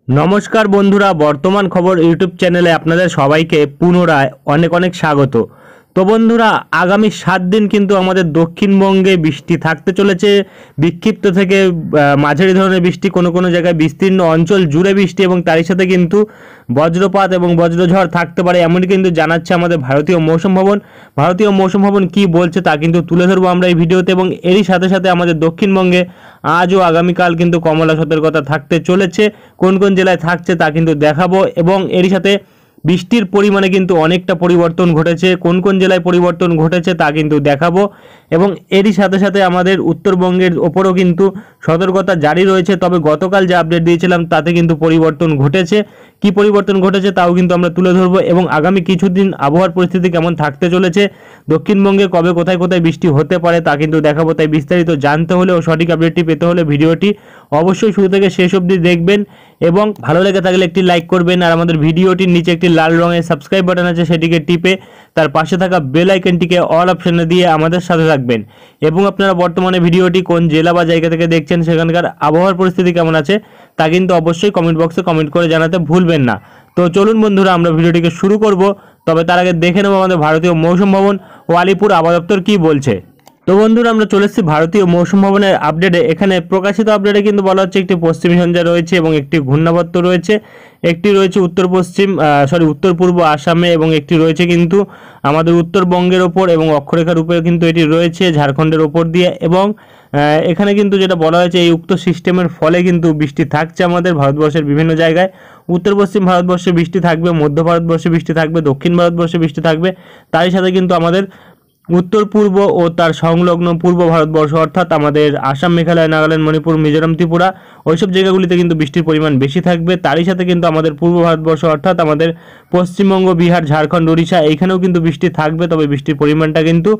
নমস্কার বন্ধুরা, বর্তমান খবর ইউটিউব চ্যানেলে আপনাদের সবাইকে পুনরায় অনেক অনেক স্বাগত। তো বন্ধুরা, আগামী 7 দিন কিন্তু আমাদের দক্ষিণবঙ্গে বৃষ্টি থাকতে চলেছে। বিক্ষিপ্ত থেকে মাঝারি ধরনের বৃষ্টি, কোনো কোনো জায়গায় বিস্তীর্ণ অঞ্চল জুড়ে বৃষ্টি এবং তারই সাথে কিন্তু বজ্রপাত এবং বজ্রঝড় থাকতে পারে, এমনই কিন্তু জানাচ্ছে আমাদের ভারতীয় মৌসুম ভবন। ভারতীয় মৌসুম ভবন কী বলছে তা কিন্তু তুলে ধরবো আমরা এই ভিডিওতে, এবং এরই সাথে সাথে আমাদের দক্ষিণবঙ্গে আজ ও আগামীকাল কিন্তু কমলা সতর্কতা থাকতে চলেছে। কোন কোন জেলায় থাকছে তা কিন্তু দেখাবো, এবং এরই সাথে বৃষ্টির পরিমাণে কিন্তু অনেকটা পরিবর্তন ঘটেছে। কোন কোন জেলায় পরিবর্তন ঘটেছে তা কিন্তু দেখাবো, এবং এরই সাথে সাথে আমাদের উত্তরবঙ্গের ওপরও কিন্তু সতর্কতা জারি রয়েছে। তবে গতকাল যে আপডেট দিয়েছিলাম তাতে কিন্তু পরিবর্তন ঘটেছে। কি পরিবর্তন ঘটেছে তাও কিন্তু আমরা তুলে ধরবো, এবং আগামী কিছুদিন আবহাওয়ার পরিস্থিতি কেমন থাকতে চলেছে, দক্ষিণবঙ্গে কবে কোথায় কোথায় বৃষ্টি হতে পারে তা কিন্তু দেখাবো। তাই বিস্তারিত জানতে হলে ও সঠিক আপডেটটি পেতে হলে ভিডিওটি অবশ্যই শুরু থেকে শেষ অবধি দেখবেন, এবং ভালো লেগে থাকলে একটি লাইক করবেন। আর আমাদের ভিডিওটির নিচে একটি লাল রঙের সাবস্ক্রাইব বাটন আছে, সেটিকে টিপে তার পাশে থাকা বেল আইকনটিকে অল অপশনে দিয়ে আমাদের সাথে থাকবেন। এবং আপনারা বর্তমানে ভিডিওটি কোন জেলা বা জায়গা থেকে দেখছেন, সেখানকার আবহাওয়ার পরিস্থিতি কেমন আছে তা কিন্তু অবশ্যই কমেন্ট বক্সে কমেন্ট করে জানাতে ভুলবেন না। তো চলুন বন্ধুরা, আমরা ভিডিওটিকে শুরু করব। তবে তার আগে দেখে নেব আমাদের ভারতীয় মৌসুম ভবন ও আলিপুর আবহাওয়া দপ্তর কী বলছে। তো বন্ধুরা, আমরা চলে এসেছি ভারতীয় মৌসুম ভবনের আপডেটে। এখানে প্রকাশিত আপডেটে কিন্তু বলা হচ্ছে একটি পশ্চিমী ঝঞ্ঝা রয়েছে এবং একটি ঘূর্ণাবর্ত রয়েছে। একটি রয়েছে উত্তর পূর্ব আসামে, এবং একটি রয়েছে কিন্তু আমাদের উত্তরবঙ্গের ওপর, এবং অক্ষরেখার উপরে কিন্তু এটি রয়েছে ঝাড়খণ্ডের ওপর দিয়ে। এবং এখানে কিন্তু যেটা বলা হয়েছে, এই উক্ত সিস্টেমের ফলে কিন্তু বৃষ্টি থাকছে আমাদের ভারতবর্ষের বিভিন্ন জায়গায়। উত্তর পশ্চিম ভারতবর্ষে বৃষ্টি থাকবে, মধ্য ভারতবর্ষে বৃষ্টি থাকবে, দক্ষিণ ভারতবর্ষে বৃষ্টি থাকবে। তারই সাথে কিন্তু আমাদের উত্তর পূর্ব ও তার সংলগ্ন পূর্ব ভারতবর্ষ, অর্থাৎ আমাদের আসাম, মেঘালয়, নাগাল্যান্ড, মণিপুর, মিজোরাম, ত্রিপুরা, ওইসব জায়গাগুলিতে কিন্তু বৃষ্টির পরিমাণ বেশি থাকবে। তারই সাথে কিন্তু আমাদের পূর্ব ভারতবর্ষ, অর্থাৎ আমাদের পশ্চিমবঙ্গ, বিহার, ঝাড়খণ্ড, উড়িষ্যা, এইখানেও কিন্তু বৃষ্টি থাকবে। তবে বৃষ্টির পরিমাণটা কিন্তু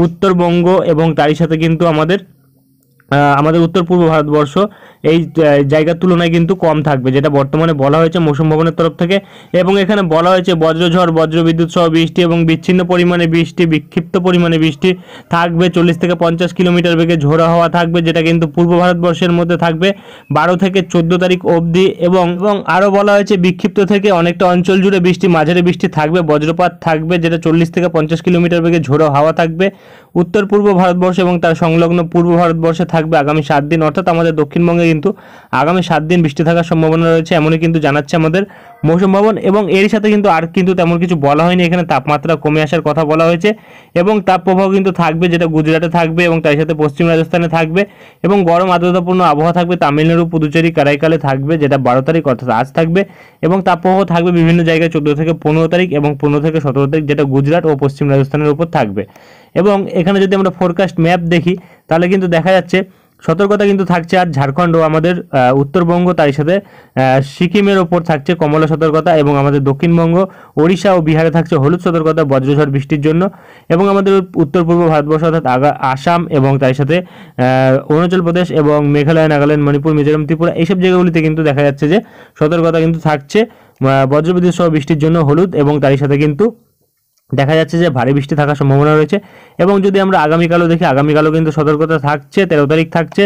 উত্তরবঙ্গ এবং তারই সাথে কিন্তু আমাদের উত্তর পূর্ব ভারতবর্ষ এই জায়গার তুলনায় কিন্তু কম থাকবে, যেটা বর্তমানে বলা হয়েছে মৌসুম ভবনের তরফ থেকে। এবং এখানে বলা হয়েছে বজ্রঝড়, বজ্রবিদ্যুৎ সহ বৃষ্টি এবং বিচ্ছিন্ন পরিমাণে বৃষ্টি, বিক্ষিপ্ত পরিমাণে বৃষ্টি থাকবে। 40 থেকে 50 কিলোমিটার বেগে ঝোড়ো হাওয়া থাকবে, যেটা কিন্তু পূর্ব ভারতবর্ষের মধ্যে থাকবে 12 থেকে 14 তারিখ অবধি। এবং আরও বলা হয়েছে বিক্ষিপ্ত থেকে অনেকটা অঞ্চল জুড়ে বৃষ্টি, মাঝারি বৃষ্টি থাকবে, বজ্রপাত থাকবে, যেটা 40 থেকে 50 কিলোমিটার বেগে ঝোড়ো হাওয়া থাকবে উত্তর পূর্ব ভারতবর্ষ এবং তার সংলগ্ন পূর্ব ভারতবর্ষে থাকবে আগামী 7 দিন। অর্থাৎ আমাদের দক্ষিণবঙ্গে কিন্তু আগামী 7 দিন বৃষ্টি থাকার সম্ভাবনা রয়েছে, এমনই কিন্তু জানাচ্ছে আমাদের মৌসুম ভবন। এবং এর সাথে কিন্তু আর কিন্তু তেমন কিছু বলা হয়নি, এখানে তাপমাত্রা কমে আসার কথা বলা হয়েছে, এবং তাপ প্রবাহ কিন্তু থাকবে, যেটা গুজরাটে থাকবে এবং তার সাথে পশ্চিম রাজস্থানে থাকবে। এবং গরম আর্দ্রতাপূর্ণ আবহাওয়া থাকবে তামিলনাড়ু, পুদুচেরি, কারাইকালে থাকবে, যেটা 12 তারিখ অর্থাৎ আজ থাকবে। এবং তাপ প্রবাহ থাকবে বিভিন্ন জায়গায় 14 থেকে 15 তারিখ এবং 15 থেকে 17 তারিখ, যেটা গুজরাট ও পশ্চিম রাজস্থানের উপর থাকবে। এবং এখানে যদি আমরা ফোরকাস্ট ম্যাপ দেখি, তাহলে কিন্তু দেখা যাচ্ছে সতর্কতা কিন্তু থাকছে আর ঝাড়খণ্ড ও আমাদের উত্তরবঙ্গ, তার সাথে সিকিমের ওপর থাকছে কমলা সতর্কতা, এবং আমাদের দক্ষিণবঙ্গ, ওড়িশা ও বিহারে থাকছে হলুদ সতর্কতা বজ্রঝড় বৃষ্টির জন্য। এবং আমাদের উত্তর পূর্ব ভারতবর্ষ অর্থাৎ আসাম এবং তার সাথে অরুণাচল প্রদেশ এবং মেঘালয়, নাগাল্যান্ড, মণিপুর, মিজোরাম, ত্রিপুরা, এইসব জায়গাগুলিতে কিন্তু দেখা যাচ্ছে যে সতর্কতা কিন্তু থাকছে বজ্রবিদ্যুৎ সহ বৃষ্টির জন্য হলুদ, এবং তারই সাথে কিন্তু দেখা যাচ্ছে যে ভারী বৃষ্টি থাকার সম্ভাবনা রয়েছে। এবং যদি আমরা আগামীকালও দেখি, আগামীকালও কিন্তু সতর্কতা থাকছে, 13 তারিখ থাকছে,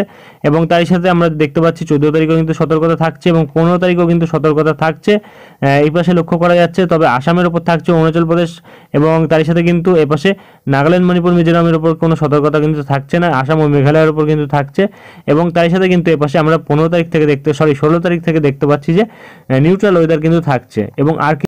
এবং তার সাথে আমরা দেখতে পাচ্ছি 14 তারিখও কিন্তু সতর্কতা থাকছে, এবং 15 তারিখও কিন্তু সতর্কতা থাকছে এই পাশে লক্ষ্য করা যাচ্ছে। তবে আসামের ওপর থাকছে অরুণাচল প্রদেশ, এবং তার সাথে কিন্তু এপাশে নাগাল্যান্ড, মণিপুর, মিজোরামের ওপর কোনো সতর্কতা কিন্তু থাকছে না, আসাম ও মেঘালয়ের ওপর কিন্তু থাকছে। এবং তার সাথে কিন্তু এপাশে আমরা 16 তারিখ থেকে দেখতে পাচ্ছি যে নিউট্রাল ওয়েদার কিন্তু থাকছে। এবং আর